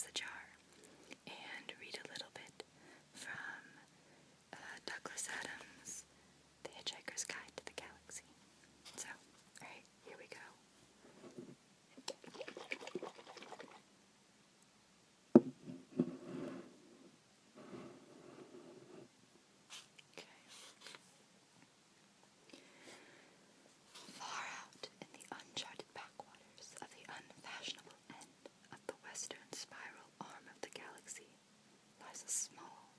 close the jar and read a little bit from Douglas Adams' The Hitchhiker's Guide to the Galaxy. So, alright, here we go. Far out in the uncharted backwaters of the unfashionable end of the western spiral arm of the galaxy lies a small,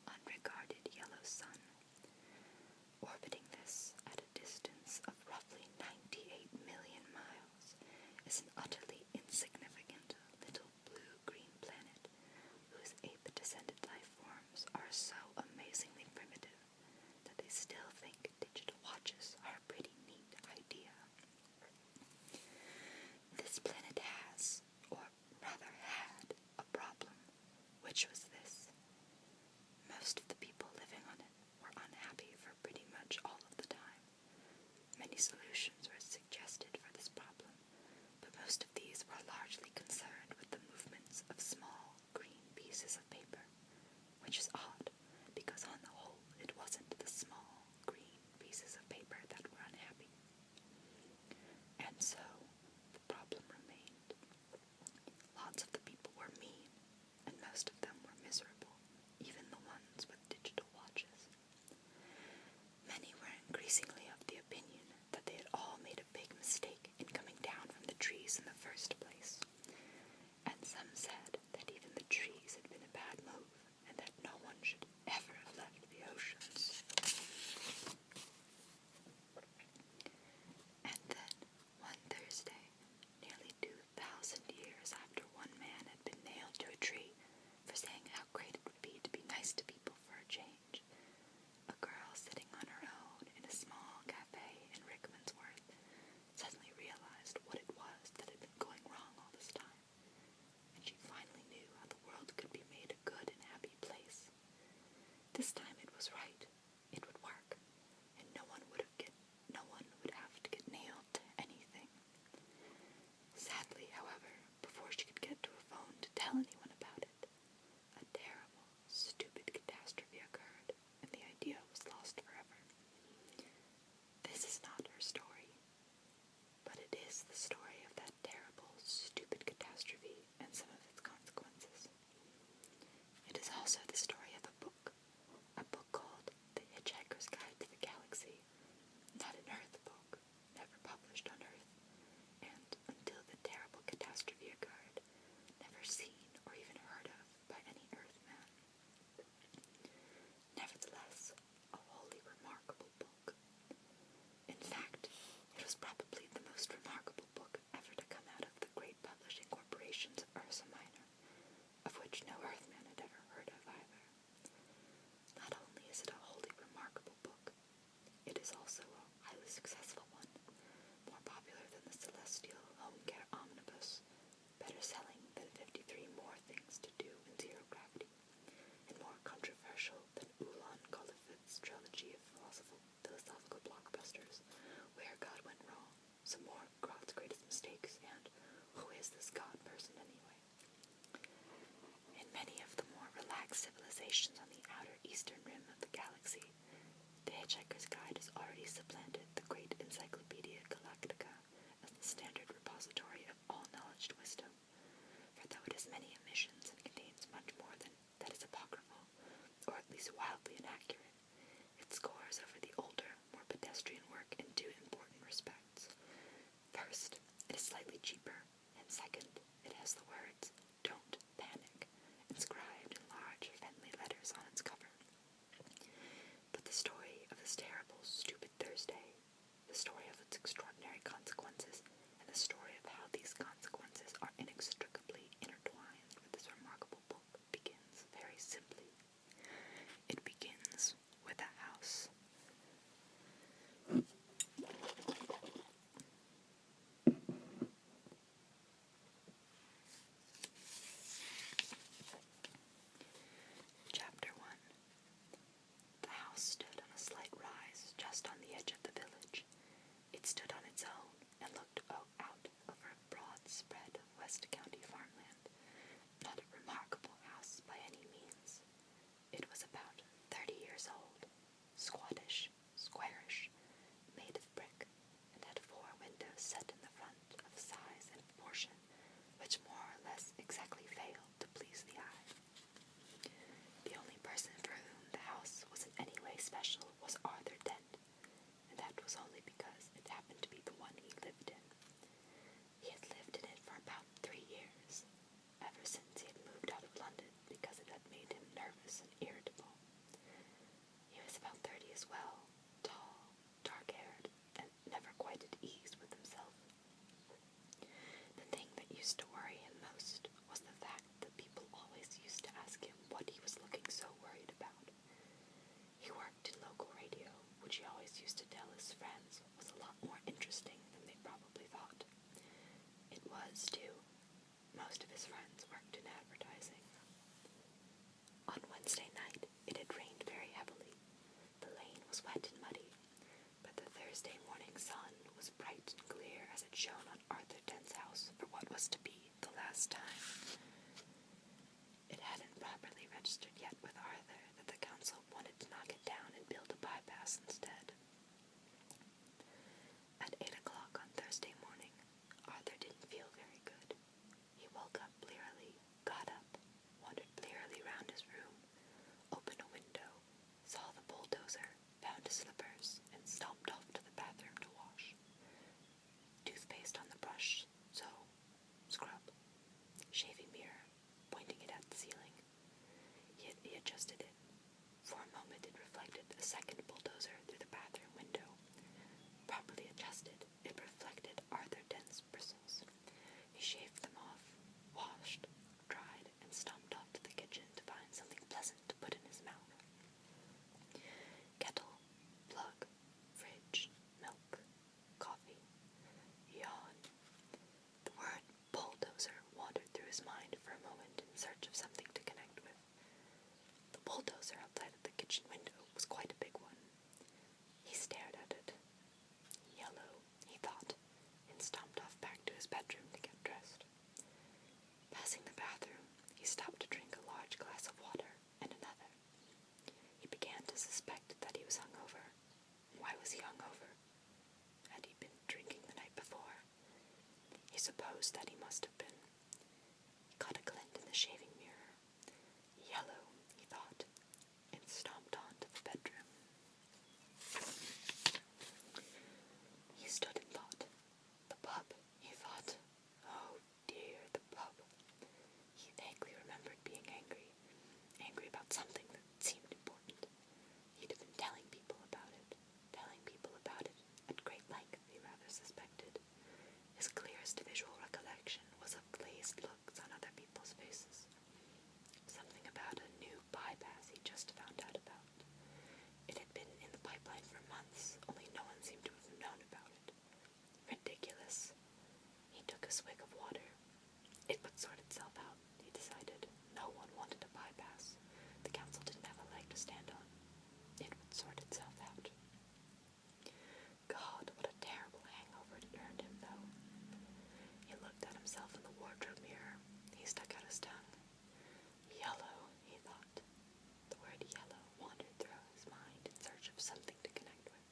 unregarded yellow sun. Orbiting this at a distance of roughly 98 million miles is an utterly insignificant little blue-green planet whose ape-descended life forms are so amazingly primitive that they still think digital watches are a pretty neat idea. This planet has, or rather had, a problem, which was this. Most of the people living on it were unhappy for pretty much all of the time. Many solutions were suggested for this problem, but most of these were largely concerned with the movements of small, green pieces of paper, which is odd, because on the whole it wasn't the small, green pieces of paper that were unhappy. And so, the problem remained. Lots of the people were mean, and most of them were miserable, even the ones with digital watches. Many were increasingly of the opinion that they had all made a big mistake in coming down from the trees in the first place, and some said that even the trees had been a bad move, and that no one should ever have left the oceans. And then, one Thursday, nearly 2,000 years after one man had been nailed to a tree for saying how great it would be to be nice to people for a change, a girl sitting on her own in a small cafe in Rickmansworth suddenly realized what it was that had been going wrong all this time, and she finally knew how the world could be made a good and happy place. This time it was right. It would work, and no one would have to get nailed to anything. Sadly, however, before she could get to a phone to tell anyone about it, a terrible, stupid catastrophe occurred, and the idea was lost forever. This is not her story, but it is the story of that terrible, stupid catastrophe and some of its consequences. It is also the story of a book called The Hitchhiker's Guide to the Galaxy, not an Earth book, never published on Earth, and, until the terrible catastrophe occurred, never seen or even heard of by any Earthman. Nevertheless, a wholly remarkable book. In fact, it was probably the most remarkable book ever to come out of the great publishing corporations of Ursa Minor, of which no Earthman had ever heard of either. Not only is it a wholly remarkable book, it is also a highly successful one, more popular than the Celestial Home Care Omnibus, better selling than 53 More Things to Do in Zero Gravity, and more controversial than Ulan Colifit's trilogy of philosophical blockbusters, Where God Went Wrong, Some More of God's Greatest Mistakes, and Who Is This God Person Anyway? In many of the more relaxed civilizations on the outer eastern rim of the galaxy, The Hitchhiker's Guide has already supplanted the great Encyclopedia Galactica as the standard repository of all knowledge and wisdom, for though it has many omissions and contains much more than that is apocryphal, or at least wildly inaccurate, it scores over the older, more pedestrian work in two important respects. First, it is slightly cheaper, and second, it has the words, "Don't Panic," inscribed in large, friendly letters on its cover. But the story of this terrible, stupid Thursday, the story of its extraordinary consequences, and the story of how these consequences are inextricably intertwined with this remarkable book begins very simply. It begins with a house. adjusted it. For a moment it reflected a second bulldozer through the bathroom window. Properly adjusted, it reflected Arthur Dent's bristles. He shaved them off, washed, dried, and stomped off to the kitchen to find something pleasant to put in his mouth. Kettle, plug, fridge, milk, coffee. Yawn. The word bulldozer wandered through his mind for a moment in search of something to connect with. The bulldozer outside of the kitchen window was quite a big one. He stared at it. Yellow, he thought, and stomped off back to his bedroom to get dressed. Passing the bathroom, he stopped to drink a large glass of water and another. He began to suspect that he was hungover. Why was he hungover? Had he been drinking the night before? He supposed that he must have been. He caught a glint in the shaving mirror. Yellow, he thought, and stomped on to the bedroom. He stood and thought. The pub, he thought. Oh dear, the pub. He vaguely remembered being angry about something that seemed important. He'd have been telling people about it at great length, he rather suspected. His clearest visual recollection was of glazed looks on other people's faces. Something about a new bypass he just found out about. It had been in the pipeline for months, only no one seemed to have known about it. Ridiculous. He took a swig of water. It would sort itself out, he decided. No one wanted a bypass. The council didn't have a leg to stand on. It would sort itself out. God, what a terrible hangover it earned him, though. He looked at himself in the wardrobe mirror. He stuck out his tongue. Yellow, he thought. The word yellow wandered through his mind in search of something to connect with.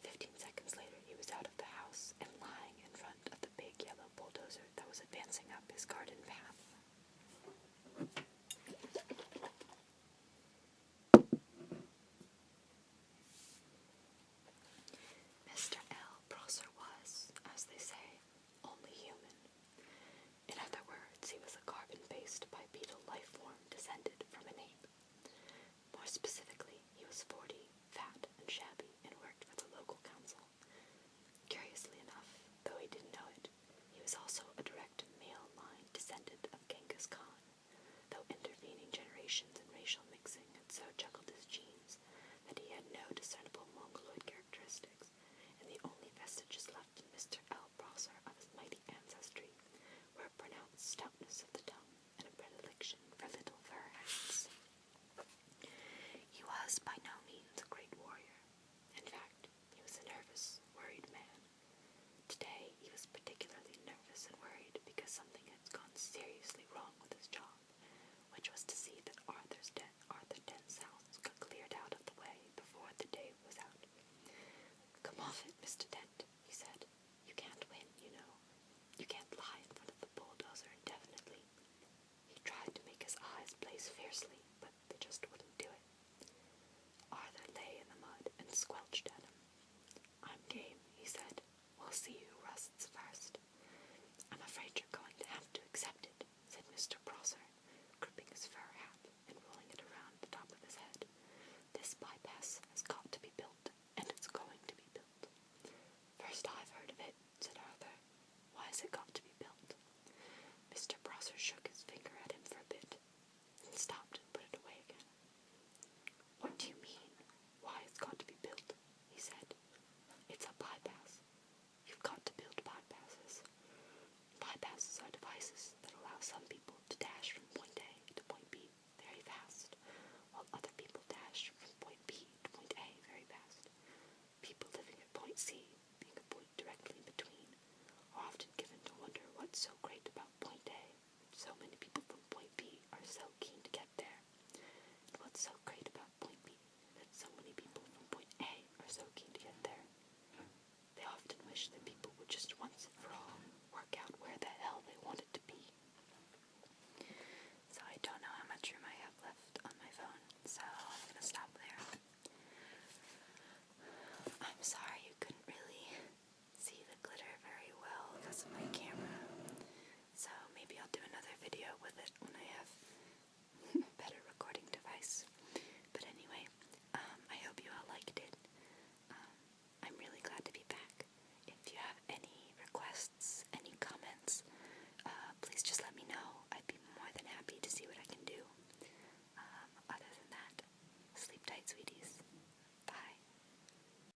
15 seconds later, he was out of the house and lying in front of the big yellow bulldozer that was advancing up his garden path. Mr. L. Prosser was, as they say, only human. In other words, he was a carbon-based bipedal life form descended from an ape. More specifically, he was 40, fat, and shabby, and worked for the local council. Curiously enough, though he didn't know it, he was also a direct male line descendant of Genghis Khan, though intervening generations and racial mixing had so juggled his genes that he had no discernible Mongoloid characteristics, and the only vestiges left in Mr. L. Prosser of his mighty ancestry were a pronounced stoutness of the tongue and a predilection for little fur hats. He was by no means a great warrior. In fact, he was a nervous, worried man. Today, he was particularly nervous and worried because something had gone seriously wrong with his job, which was to see that Arthur Dent's house got cleared out of the way before the day was out. Come off it, Mr. Dent, he said. You can't win, you know. You can't lie in front of the bulldozer indefinitely. He tried to make his eyes blaze fiercely, but they just wouldn't do it. Arthur lay in the mud and squelched at him. I'm game, he said. We'll see who rusts first. I'm afraid you're going to have to accept it, said Mr. Prosser, gripping his fur hat and rolling it around the top of his head. This bypass has got to be built, and it's going to be built. First I've heard of it, said Arthur. Why has it got to be built? Mr. Prosser shook